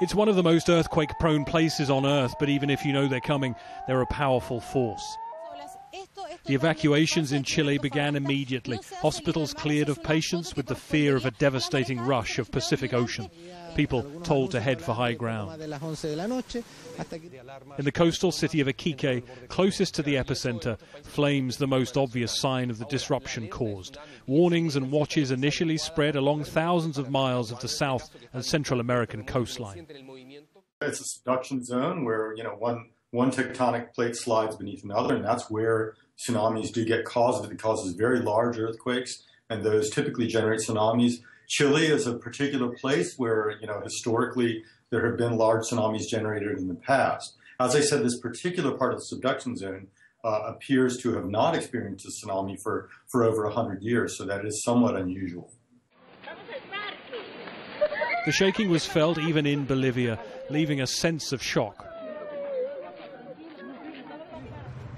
It's one of the most earthquake-prone places on Earth, but even if you know they're coming, they're a powerful force. The evacuations in Chile began immediately. Hospitals cleared of patients with the fear of a devastating rush of Pacific Ocean. People told to head for high ground. In the coastal city of Iquique, closest to the epicenter, flames the most obvious sign of the disruption caused. Warnings and watches initially spread along thousands of miles of the South and Central American coastline. It's a subduction zone where, one tectonic plate slides beneath another, and that's where tsunamis do get caused. It causes very large earthquakes, and those typically generate tsunamis. Chile is a particular place where, historically there have been large tsunamis generated in the past. As I said, this particular part of the subduction zone appears to have not experienced a tsunami for over 100 years, so that is somewhat unusual. The shaking was felt even in Bolivia, leaving a sense of shock.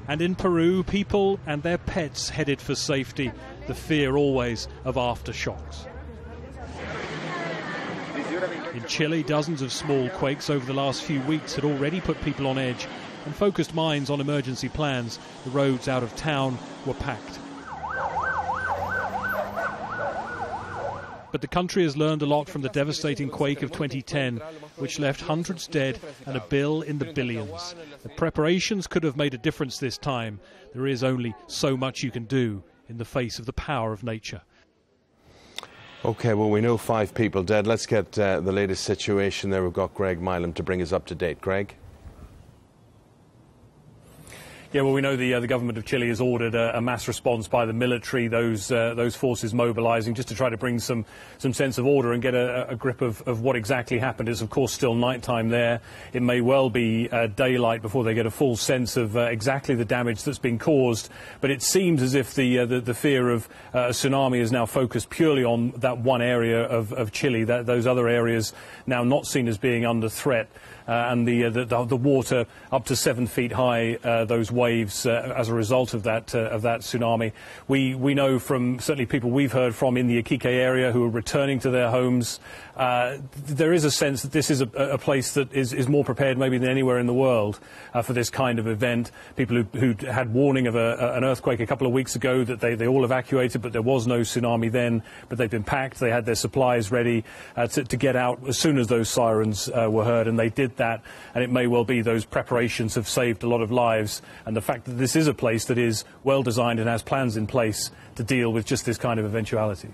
And in Peru, people and their pets headed for safety, the fear always of aftershocks. In Chile, dozens of small quakes over the last few weeks had already put people on edge and focused minds on emergency plans. The roads out of town were packed. But the country has learned a lot from the devastating quake of 2010, which left hundreds dead and a bill in the billions. The preparations could have made a difference this time. There is only so much you can do in the face of the power of nature. OK, well, we know 5 people dead. Let's get the latest situation there. We've got Greg Milam to bring us up to date. Greg? Yeah, well, we know the government of Chile has ordered a mass response by the military, those forces mobilising just to try to bring some sense of order and get a grip of what exactly happened. It's, of course, still nighttime there. It may well be daylight before they get a full sense of exactly the damage that's been caused. But it seems as if the fear of a tsunami is now focused purely on that one area of Chile, those other areas now not seen as being under threat. And the water up to 7 feet high, those waves as a result of that tsunami. We know from certainly people we've heard from in the Iquique area who are returning to their homes, there is a sense that this is a place that is more prepared maybe than anywhere in the world for this kind of event. People who had warning of an earthquake a couple of weeks ago, that they all evacuated, but there was no tsunami then, but they've been packed, they had their supplies ready to get out as soon as those sirens were heard, and they did that, and it may well be those preparations have saved a lot of lives, and the fact that this is a place that is well designed and has plans in place to deal with just this kind of eventuality.